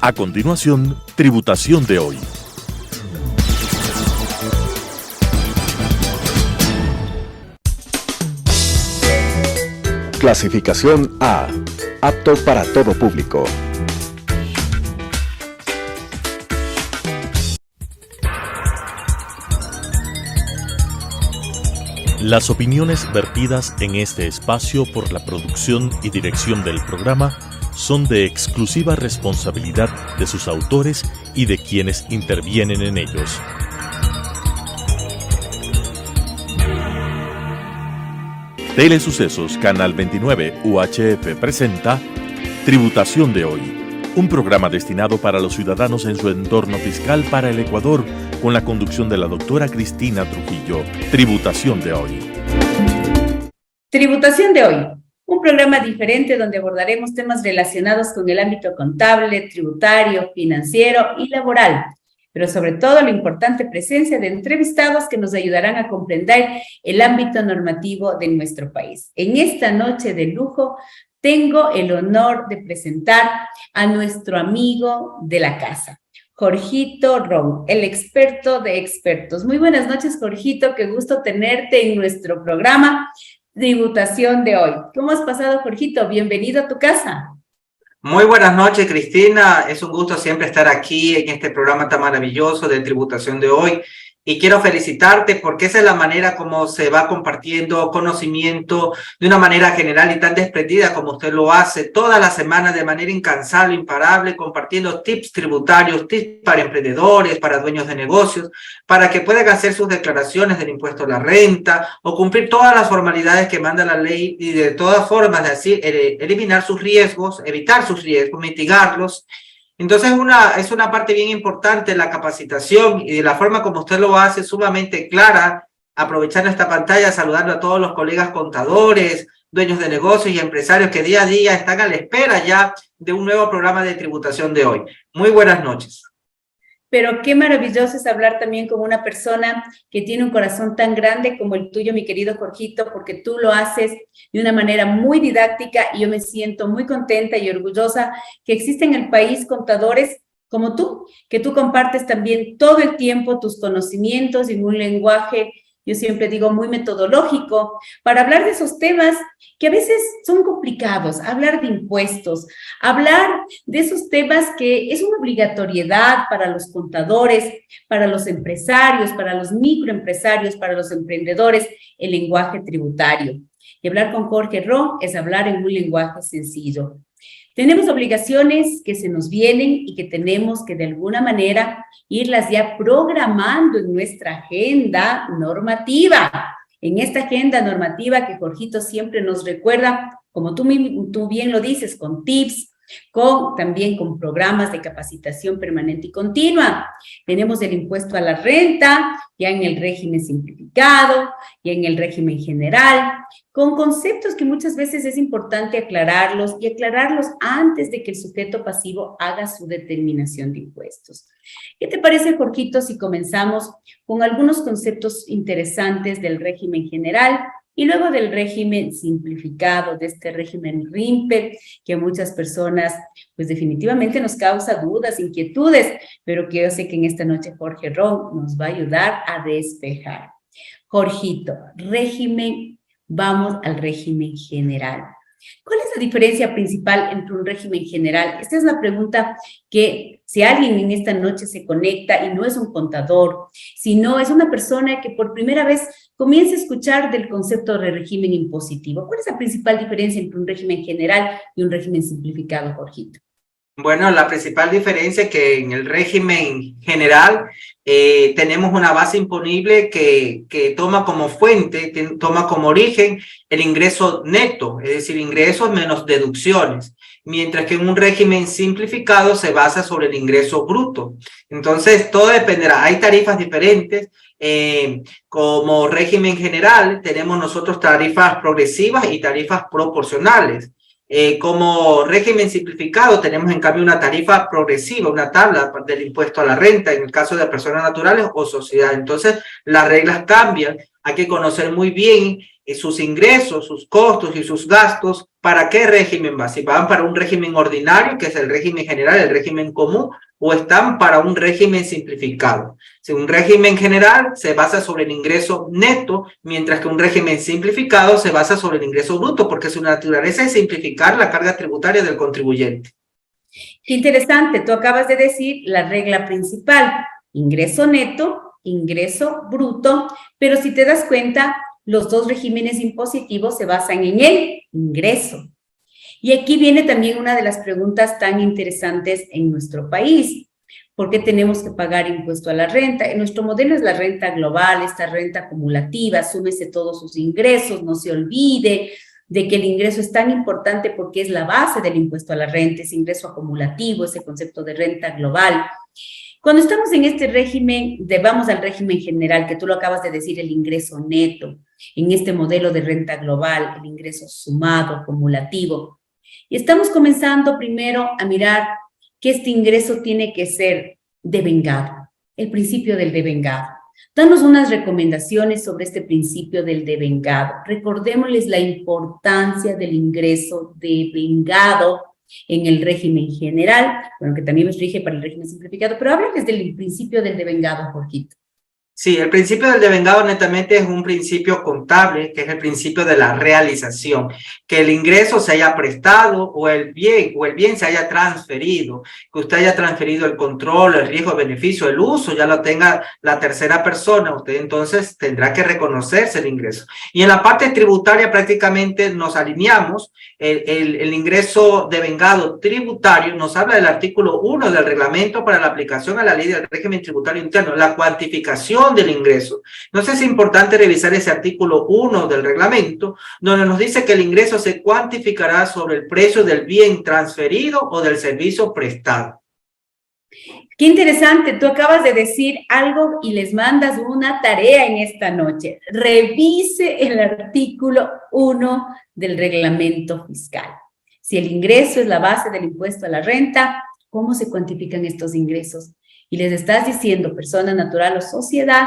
A continuación, Tributación de hoy. Clasificación A. Apto para todo público. Las opiniones vertidas en este espacio por la producción y dirección del programa son de exclusiva responsabilidad de sus autores y de quienes intervienen en ellos. Telesucesos Canal 29 UHF presenta Tributación de hoy, un programa destinado para los ciudadanos en su entorno fiscal para el Ecuador, con la conducción de la doctora Cristina Trujillo. Tributación de hoy. Tributación de hoy, un programa diferente donde abordaremos temas relacionados con el ámbito contable, tributario, financiero y laboral, pero sobre todo la importante presencia de entrevistados que nos ayudarán a comprender el ámbito normativo de nuestro país. En esta noche de lujo tengo el honor de presentar a nuestro amigo de la casa, Jorgito Ron, el experto de expertos. Muy buenas noches, Jorgito, qué gusto tenerte en nuestro programa Tributación de hoy. ¿Cómo has pasado, Jorgito? Bienvenido a tu casa. Muy buenas noches, Cristina. Es un gusto siempre estar aquí en este programa tan maravilloso de Tributación de hoy. Y quiero felicitarte porque esa es la manera como se va compartiendo conocimiento de una manera general y tan desprendida como usted lo hace toda la semana de manera incansable, imparable, compartiendo tips tributarios, tips para emprendedores, para dueños de negocios, para que puedan hacer sus declaraciones del impuesto a la renta o cumplir todas las formalidades que manda la ley y de todas formas de así eliminar sus riesgos, evitar sus riesgos, mitigarlos. Entonces es una parte bien importante la capacitación y de la forma como usted lo hace, sumamente clara, aprovechando esta pantalla, saludando a todos los colegas contadores, dueños de negocios y empresarios que día a día están a la espera ya de un nuevo programa de tributación de hoy. Muy buenas noches. Pero qué maravilloso es hablar también con una persona que tiene un corazón tan grande como el tuyo, mi querido Jorgito, porque tú lo haces de una manera muy didáctica y yo me siento muy contenta y orgullosa que existen en el país contadores como tú, que tú compartes también todo el tiempo tus conocimientos en un lenguaje, yo siempre digo, muy metodológico, para hablar de esos temas que a veces son complicados, hablar de impuestos, hablar de esos temas que es una obligatoriedad para los contadores, para los empresarios, para los microempresarios, para los emprendedores, el lenguaje tributario. Y hablar con Jorge Ron es hablar en un lenguaje sencillo. Tenemos obligaciones que se nos vienen y que tenemos que de alguna manera irlas ya programando en nuestra agenda normativa. En esta agenda normativa que Jorgito siempre nos recuerda, como tú bien lo dices, con tips, también con programas de capacitación permanente y continua. Tenemos el impuesto a la renta, ya en el régimen simplificado, ya en el régimen general, con conceptos que muchas veces es importante aclararlos y aclararlos antes de que el sujeto pasivo haga su determinación de impuestos. ¿Qué te parece, Jorgito, si comenzamos con algunos conceptos interesantes del régimen general y luego del régimen simplificado, de este régimen RIMPE, que a muchas personas, pues definitivamente nos causa dudas, inquietudes, pero que yo sé que en esta noche Jorge Ron nos va a ayudar a despejar. Jorgito, vamos al régimen general. ¿Cuál es la diferencia principal entre un régimen general? Esta es la pregunta que si alguien en esta noche se conecta y no es un contador, sino es una persona que por primera vez comienza a escuchar del concepto de régimen impositivo. ¿Cuál es la principal diferencia entre un régimen general y un régimen simplificado, Jorgito? Bueno, la principal diferencia es que en el régimen general tenemos una base imponible que toma como fuente, toma como origen el ingreso neto, es decir, ingresos menos deducciones, mientras que en un régimen simplificado se basa sobre el ingreso bruto. Entonces, todo dependerá. Hay tarifas diferentes. Como régimen general, tenemos nosotros tarifas progresivas y tarifas proporcionales. Como régimen simplificado tenemos en cambio una tarifa progresiva, una tabla del impuesto a la renta en el caso de personas naturales o sociedades. Entonces las reglas cambian, hay que conocer muy bien sus ingresos, sus costos y sus gastos ¿para qué régimen va? Si van para un régimen ordinario, que es el régimen general, el régimen común, o están para un régimen simplificado. Si un régimen general se basa sobre el ingreso neto, mientras que un régimen simplificado se basa sobre el ingreso bruto, porque su naturaleza es simplificar la carga tributaria del contribuyente. Qué interesante, tú acabas de decir la regla principal, ingreso neto, ingreso bruto, pero si te das cuenta, los dos regímenes impositivos se basan en el ingreso. Y aquí viene también una de las preguntas tan interesantes en nuestro país. ¿Por qué tenemos que pagar impuesto a la renta? En nuestro modelo es la renta global, esta renta acumulativa, súmese todos sus ingresos, no se olvide de que el ingreso es tan importante porque es la base del impuesto a la renta, ese ingreso acumulativo, ese concepto de renta global. Cuando estamos en este régimen, vamos al régimen general, que tú lo acabas de decir, el ingreso neto, en este modelo de renta global, el ingreso sumado, acumulativo, y estamos comenzando primero a mirar que este ingreso tiene que ser devengado, el principio del devengado. Danos unas recomendaciones sobre este principio del devengado. Recordémosles la importancia del ingreso devengado en el régimen general, bueno, que también nos rige para el régimen simplificado, pero háblales del principio del devengado, Jorgito. Sí, el principio del devengado netamente es un principio contable, que es el principio de la realización, que el ingreso se haya prestado o el bien se haya transferido, que usted haya transferido el control, el riesgo, el beneficio, el uso, ya lo tenga la tercera persona, usted entonces tendrá que reconocerse el ingreso. Y en la parte tributaria prácticamente nos alineamos, el ingreso devengado tributario nos habla del artículo 1 del reglamento para la aplicación a la ley del régimen tributario interno, la cuantificación del ingreso. Entonces es importante revisar ese artículo 1 del reglamento, donde nos dice que el ingreso se cuantificará sobre el precio del bien transferido o del servicio prestado. Qué interesante, tú acabas de decir algo y les mandas una tarea en esta noche. Revise el artículo 1 del reglamento fiscal. Si el ingreso es la base del impuesto a la renta, ¿cómo se cuantifican estos ingresos? Y les estás diciendo, persona natural o sociedad,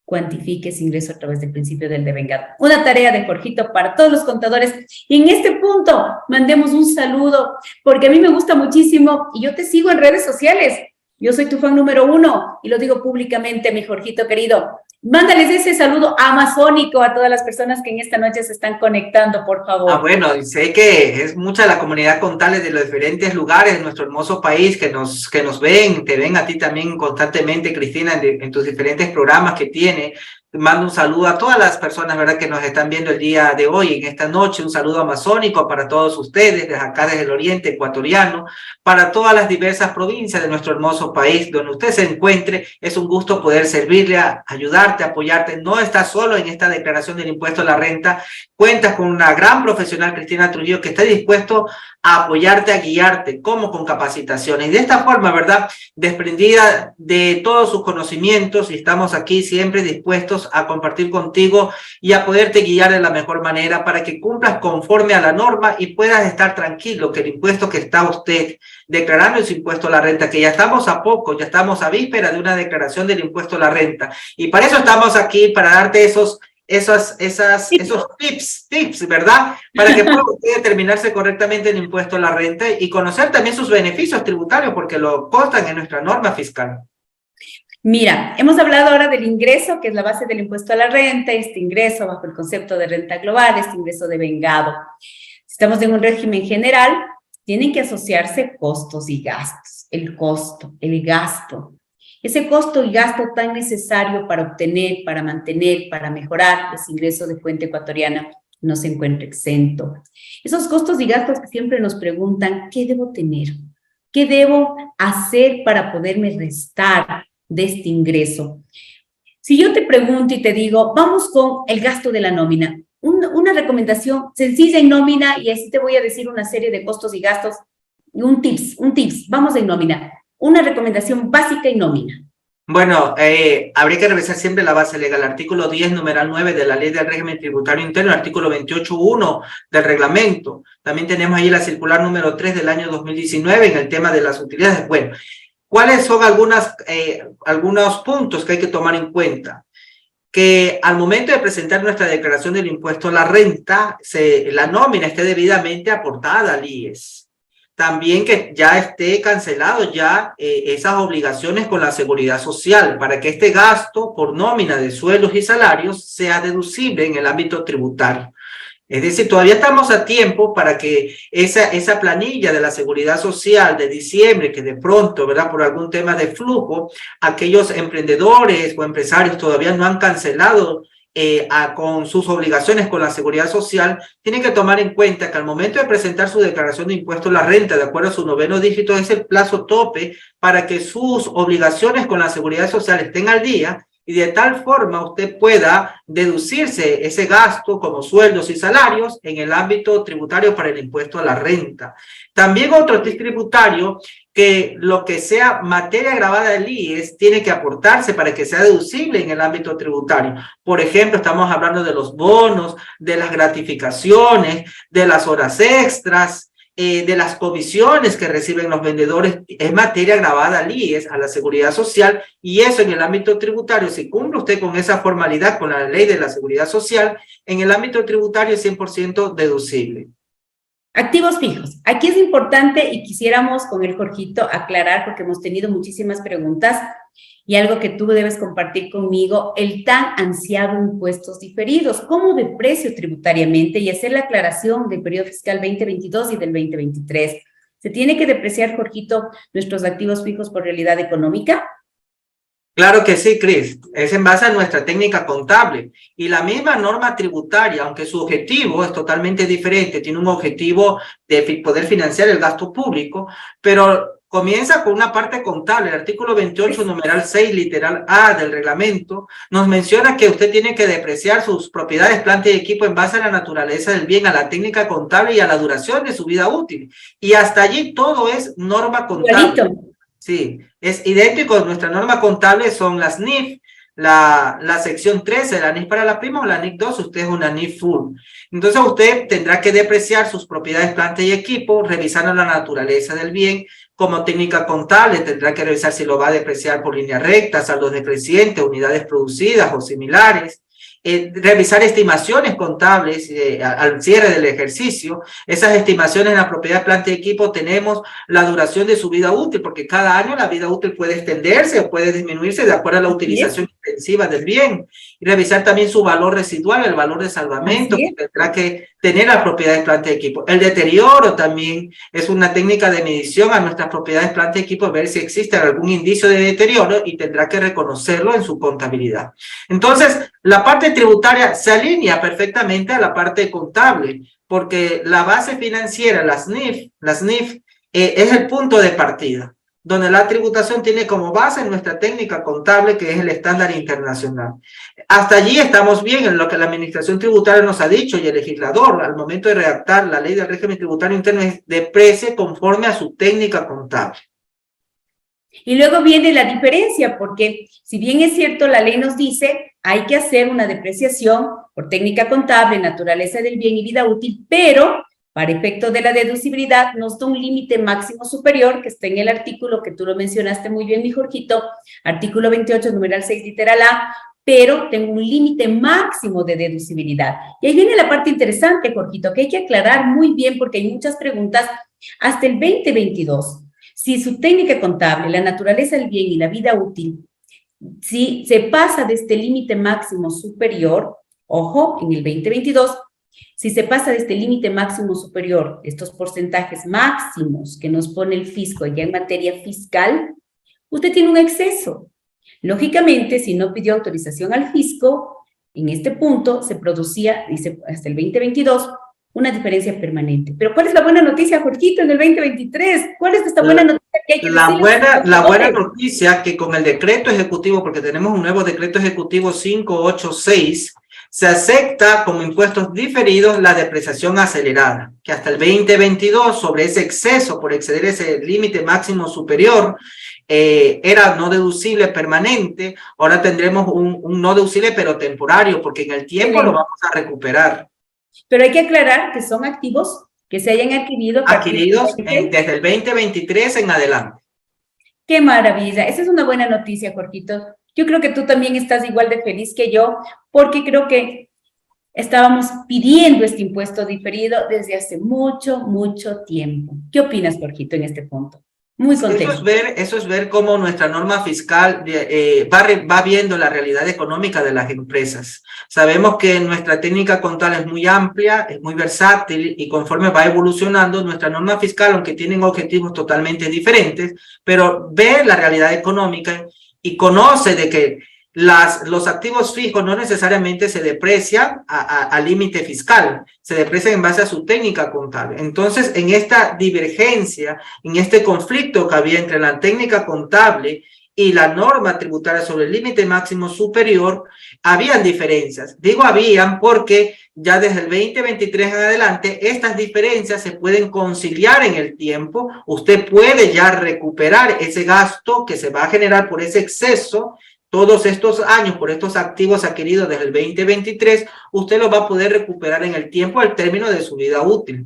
cuantifique ese ingreso a través del principio del devengado. Una tarea de Jorgito para todos los contadores. Y en este punto, mandemos un saludo, porque a mí me gusta muchísimo y yo te sigo en redes sociales. Yo soy tu fan número 1 y lo digo públicamente, mi Jorgito querido. Mándales ese saludo amazónico a todas las personas que en esta noche se están conectando, por favor. Bueno, sé que es mucha la comunidad contable de los diferentes lugares de nuestro hermoso país que nos ven, te ven a ti también constantemente, Cristina, en tus diferentes programas que tiene. Mando un saludo a todas las personas, ¿verdad?, que nos están viendo el día de hoy, en esta noche. Un saludo amazónico para todos ustedes, desde acá, desde el oriente ecuatoriano, para todas las diversas provincias de nuestro hermoso país, donde usted se encuentre. Es un gusto poder servirle, ayudarte, apoyarte. No estás solo en esta declaración del impuesto a la renta. Cuentas con una gran profesional, Cristina Trujillo, que está dispuesto a apoyarte, a guiarte, como con capacitaciones. Y de esta forma, ¿verdad?, desprendida de todos sus conocimientos, y estamos aquí siempre dispuestos a compartir contigo y a poderte guiar de la mejor manera para que cumplas conforme a la norma y puedas estar tranquilo que el impuesto que está usted declarando es impuesto a la renta, que ya estamos a poco, ya estamos a víspera de una declaración del impuesto a la renta. Y para eso estamos aquí, para darte esos tips, ¿verdad? Para que pueda usted determinarse correctamente el impuesto a la renta y conocer también sus beneficios tributarios, porque lo constan en nuestra norma fiscal. Mira, hemos hablado ahora del ingreso, que es la base del impuesto a la renta, este ingreso bajo el concepto de renta global, este ingreso devengado. Si estamos en un régimen general, tienen que asociarse costos y gastos. El costo, el gasto. Ese costo y gasto tan necesario para obtener, para mantener, para mejorar ese ingreso de fuente ecuatoriana no se encuentra exento. Esos costos y gastos que siempre nos preguntan, ¿qué debo tener? ¿Qué debo hacer para poderme restar de este ingreso? Si yo te pregunto y te digo, vamos con el gasto de la nómina, una recomendación sencilla en nómina, y así te voy a decir una serie de costos y gastos, y un tips, vamos en nómina, una recomendación básica en nómina. Bueno, habría que revisar siempre la base legal, artículo 10, numeral 9 de la Ley del Régimen Tributario Interno, artículo 28.1 del reglamento. También tenemos ahí la circular número 3 del año 2019 en el tema de las utilidades. Bueno, ¿cuáles son algunos puntos que hay que tomar en cuenta? que al momento de presentar nuestra declaración del impuesto a la renta, la nómina esté debidamente aportada al IES. También que ya esté cancelado ya esas obligaciones con la seguridad social para que este gasto por nómina de sueldos y salarios sea deducible en el ámbito tributario. Es decir, todavía estamos a tiempo para que esa planilla de la seguridad social de diciembre, que de pronto, ¿verdad?, por algún tema de flujo, aquellos emprendedores o empresarios todavía no han cancelado con sus obligaciones con la seguridad social, tienen que tomar en cuenta que al momento de presentar su declaración de impuesto a la renta, de acuerdo a su 9º dígito, es el plazo tope para que sus obligaciones con la seguridad social estén al día, y de tal forma usted pueda deducirse ese gasto como sueldos y salarios en el ámbito tributario para el impuesto a la renta. También otro tributario, que lo que sea materia grabada del IES tiene que aportarse para que sea deducible en el ámbito tributario. Por ejemplo, estamos hablando de los bonos, de las gratificaciones, de las horas extras, de las comisiones que reciben los vendedores. Es materia grabada al IES, a la seguridad social, y eso en el ámbito tributario, si cumple usted con esa formalidad, con la ley de la seguridad social, en el ámbito tributario es 100% deducible. Activos fijos. Aquí es importante y quisiéramos con el Jorgito aclarar, porque hemos tenido muchísimas preguntas y algo que tú debes compartir conmigo, el tan ansiado impuestos diferidos, ¿cómo deprecio tributariamente? Y hacer la aclaración del periodo fiscal 2022 y del 2023. ¿Se tiene que depreciar, Jorgito, nuestros activos fijos por realidad económica? Claro que sí, Cris. Es en base a nuestra técnica contable. Y la misma norma tributaria, aunque su objetivo es totalmente diferente, tiene un objetivo de poder financiar el gasto público, pero comienza con una parte contable. El artículo 28, numeral 6, literal A del reglamento, nos menciona que usted tiene que depreciar sus propiedades, planta y equipo en base a la naturaleza del bien, a la técnica contable y a la duración de su vida útil. Y hasta allí todo es norma contable. Clarito. Sí, es idéntico. Nuestra norma contable son las NIF, la sección 13, la NIF para la prima, o la NIF 2, usted es una NIF full. Entonces usted tendrá que depreciar sus propiedades, planta y equipo, revisando la naturaleza del bien. Como técnica contable tendrá que revisar si lo va a depreciar por línea recta, saldos decrecientes, unidades producidas o similares. Revisar estimaciones contables al cierre del ejercicio. Esas estimaciones en la propiedad, planta y equipo tenemos la duración de su vida útil, porque cada año la vida útil puede extenderse o puede disminuirse de acuerdo a la utilización intensiva del bien. Y revisar también su valor residual, el valor de salvamento que tendrá que tener la propiedad, planta y equipo. El deterioro también es una técnica de medición a nuestras propiedades, planta y equipo, ver si existe algún indicio de deterioro y tendrá que reconocerlo en su contabilidad. Entonces, la parte tributaria se alinea perfectamente a la parte contable, porque la base financiera, las NIF, es el punto de partida, donde la tributación tiene como base nuestra técnica contable, que es el estándar internacional. Hasta allí estamos bien en lo que la administración tributaria nos ha dicho, y el legislador, al momento de redactar la ley del régimen tributario interno, es deprecie conforme a su técnica contable. Y luego viene la diferencia, porque si bien es cierto, la ley nos dice hay que hacer una depreciación por técnica contable, naturaleza del bien y vida útil, pero para efecto de la deducibilidad nos da un límite máximo superior que está en el artículo que tú lo mencionaste muy bien, mi Jorgito, artículo 28, numeral 6, literal A, pero tengo un límite máximo de deducibilidad. Y ahí viene la parte interesante, Jorgito, que hay que aclarar muy bien porque hay muchas preguntas. Hasta el 2022, si su técnica contable, la naturaleza del bien y la vida útil, si se pasa de este límite máximo superior, ojo, en el 2022, si se pasa de este límite máximo superior, estos porcentajes máximos que nos pone el fisco ya en materia fiscal, usted tiene un exceso. Lógicamente, si no pidió autorización al fisco, en este punto se producía, dice, hasta el 2022, una diferencia permanente. Pero ¿cuál es la buena noticia, Jorgito, en el 2023? ¿Cuál es esta buena noticia que hay que decirle? La buena noticia que con el decreto ejecutivo, porque tenemos un nuevo decreto ejecutivo 586, se acepta como impuestos diferidos la depreciación acelerada, que hasta el 2022, sobre ese exceso por exceder ese límite máximo superior, era no deducible permanente. Ahora tendremos un no deducible pero temporario, porque en el tiempo lo vamos a recuperar. Pero hay que aclarar que son activos que se hayan adquiridos desde el 2023 en adelante. ¡Qué maravilla! Esa es una buena noticia, Jorgito. Yo creo que tú también estás igual de feliz que yo, porque creo que estábamos pidiendo este impuesto diferido desde hace mucho, mucho tiempo. ¿Qué opinas, Jorgito, en este punto? Muy contento. Eso es ver cómo nuestra norma fiscal va viendo la realidad económica de las empresas. Sabemos que nuestra técnica contable es muy amplia, es muy versátil y conforme va evolucionando nuestra norma fiscal, aunque tienen objetivos totalmente diferentes, pero ve la realidad económica y conoce de que los activos fijos no necesariamente se deprecian al límite fiscal, se deprecian en base a su técnica contable. Entonces, en esta divergencia, en este conflicto que había entre la técnica contable y la norma tributaria sobre el límite máximo superior, habían diferencias. Digo habían porque ya desde el 2023 en adelante, estas diferencias se pueden conciliar en el tiempo. Usted puede ya recuperar ese gasto que se va a generar por ese exceso todos estos años, por estos activos adquiridos desde el 2023, usted los va a poder recuperar en el tiempo al término de su vida útil.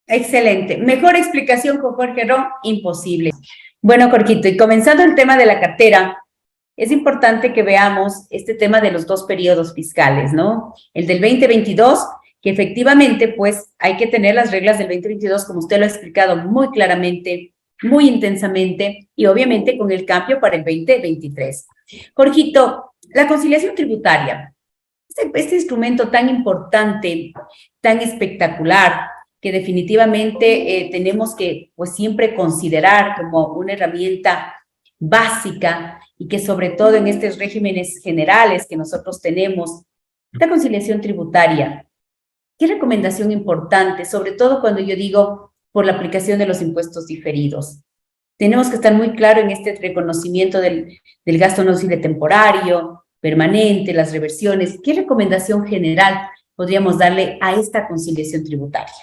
Excelente. Mejor explicación con Jorge Ron, imposible. Bueno, Jorgito, y comenzando el tema de la cartera, es importante que veamos este tema de los dos periodos fiscales, ¿no? El del 2022, que efectivamente, pues, hay que tener las reglas del 2022, como usted lo ha explicado muy claramente, muy intensamente, y obviamente con el cambio para el 2023. Jorgito, la conciliación tributaria, este instrumento tan importante, tan espectacular, que definitivamente tenemos que pues siempre considerar como una herramienta básica y que sobre todo en estos regímenes generales que nosotros tenemos, la conciliación tributaria, ¿qué recomendación importante? Sobre todo cuando yo digo por la aplicación de los impuestos diferidos. Tenemos que estar muy claro en este reconocimiento del gasto no deducible temporario, permanente, las reversiones. ¿Qué recomendación general podríamos darle a esta conciliación tributaria?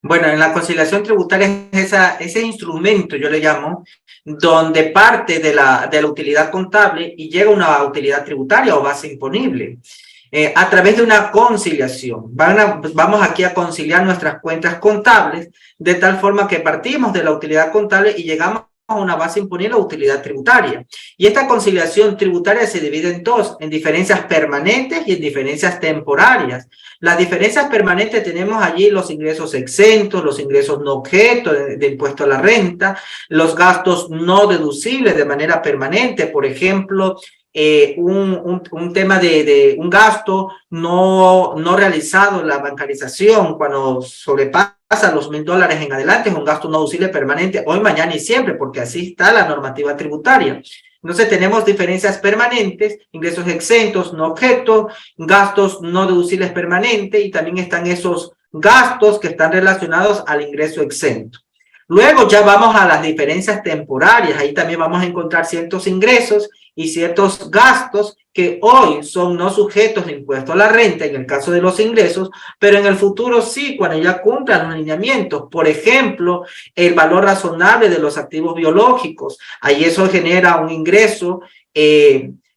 Bueno, en la conciliación tributaria es ese instrumento, yo le llamo, donde parte de la utilidad contable y llega a una utilidad tributaria o base imponible. A través de una conciliación. Vamos aquí a conciliar nuestras cuentas contables de tal forma que partimos de la utilidad contable y llegamos a una base imponible o utilidad tributaria. Y esta conciliación tributaria se divide en dos, en diferencias permanentes y en diferencias temporarias. Las diferencias permanentes tenemos allí los ingresos exentos, los ingresos no objeto de impuesto a la renta, los gastos no deducibles de manera permanente, por ejemplo, un tema de un gasto no realizado en la bancarización cuando sobrepasa los $1,000 en adelante, es un gasto no deducible permanente hoy, mañana y siempre, porque así está la normativa tributaria. Entonces tenemos diferencias permanentes, ingresos exentos, no objeto, gastos no deducibles permanentes y también están esos gastos que están relacionados al ingreso exento. Luego ya vamos a las diferencias temporarias, ahí también vamos a encontrar ciertos ingresos y ciertos gastos que hoy son no sujetos de impuesto a la renta en el caso de los ingresos, pero en el futuro sí, cuando ya cumplan los lineamientos. Por ejemplo, el valor razonable de los activos biológicos, ahí eso genera un ingreso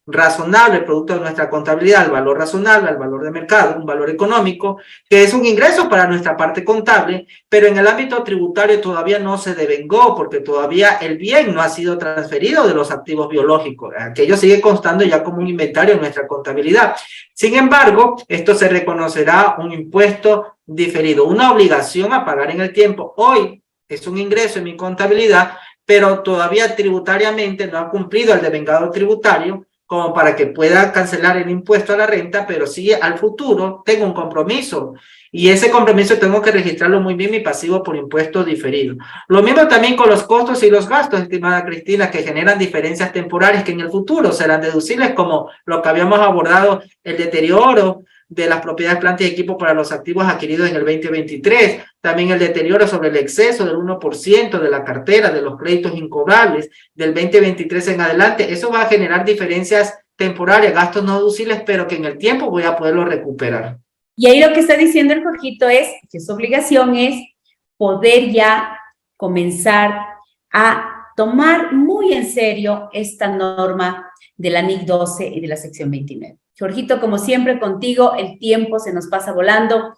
razonable, producto de nuestra contabilidad, el valor razonable, el valor de mercado, un valor económico, que es un ingreso para nuestra parte contable, pero en el ámbito tributario todavía no se devengó, porque todavía el bien no ha sido transferido de los activos biológicos, aquello sigue constando ya como un inventario en nuestra contabilidad. Sin embargo, esto se reconocerá un impuesto diferido, una obligación a pagar en el tiempo. Hoy es un ingreso en mi contabilidad, pero todavía tributariamente no ha cumplido el devengado tributario, como para que pueda cancelar el impuesto a la renta, pero sí al futuro tengo un compromiso y ese compromiso tengo que registrarlo muy bien, mi pasivo por impuesto diferido. Lo mismo también con los costos y los gastos, estimada Cristina, que generan diferencias temporarias que en el futuro serán deducibles, como lo que habíamos abordado, el deterioro de las propiedades, plantas y equipos para los activos adquiridos en el 2023, también el deterioro sobre el exceso del 1% de la cartera, de los créditos incobrables del 2023 en adelante. Eso va a generar diferencias temporarias, gastos no deducibles, pero que en el tiempo voy a poderlo recuperar. Y ahí lo que está diciendo el Jorgito es que su obligación es poder ya comenzar a tomar muy en serio esta norma de la NIC 12 y de la sección 29. Jorgito, como siempre contigo, el tiempo se nos pasa volando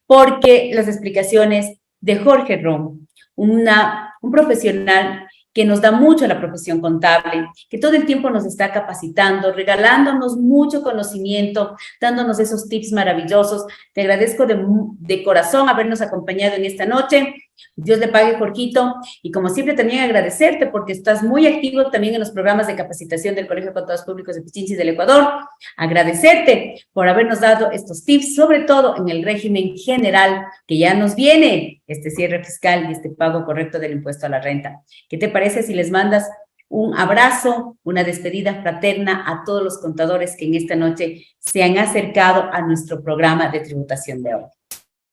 porque las explicaciones de Jorge Ron, un profesional que nos da mucho a la profesión contable, que todo el tiempo nos está capacitando, regalándonos mucho conocimiento, dándonos esos tips maravillosos. Te agradezco de corazón habernos acompañado en esta noche. Dios le pague, Jorgito, y como siempre también agradecerte porque estás muy activo también en los programas de capacitación del Colegio de Contadores Públicos de Pichincha y del Ecuador. Agradecerte por habernos dado estos tips, sobre todo en el régimen general que ya nos viene, este cierre fiscal y este pago correcto del impuesto a la renta. ¿Qué te parece si les mandas un abrazo, una despedida fraterna a todos los contadores que en esta noche se han acercado a nuestro programa de tributación de hoy?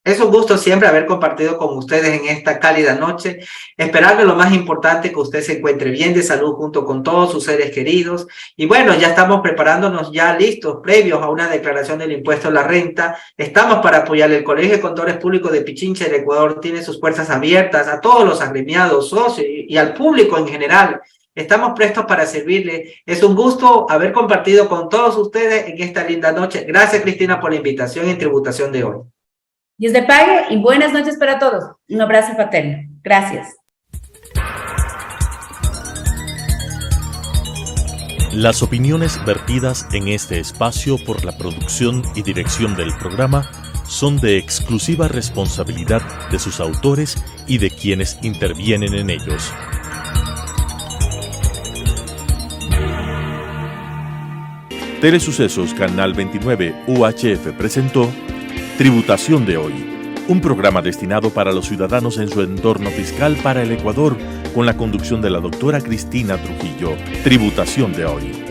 Es un gusto siempre haber compartido con ustedes en esta cálida noche. Esperar que lo más importante que usted se encuentre bien de salud junto con todos sus seres queridos. Y bueno, ya estamos preparándonos ya listos, previos a una declaración del impuesto a la renta. Estamos para apoyar. El Colegio de Contadores Públicos de Pichincha del Ecuador tiene sus puertas abiertas a todos los agremiados, socios y al público en general. Estamos prestos para servirle. Es un gusto haber compartido con todos ustedes en esta linda noche. Gracias, Cristina, por la invitación en tributación de hoy. Dios te pague y buenas noches para todos. Un abrazo fraterno. Gracias. Las opiniones vertidas en este espacio por la producción y dirección del programa son de exclusiva responsabilidad de sus autores y de quienes intervienen en ellos. Telesucesos Canal 29 UHF presentó Tributación de hoy, un programa destinado para los ciudadanos en su entorno fiscal para el Ecuador, con la conducción de la doctora Cristina Trujillo. Tributación de hoy.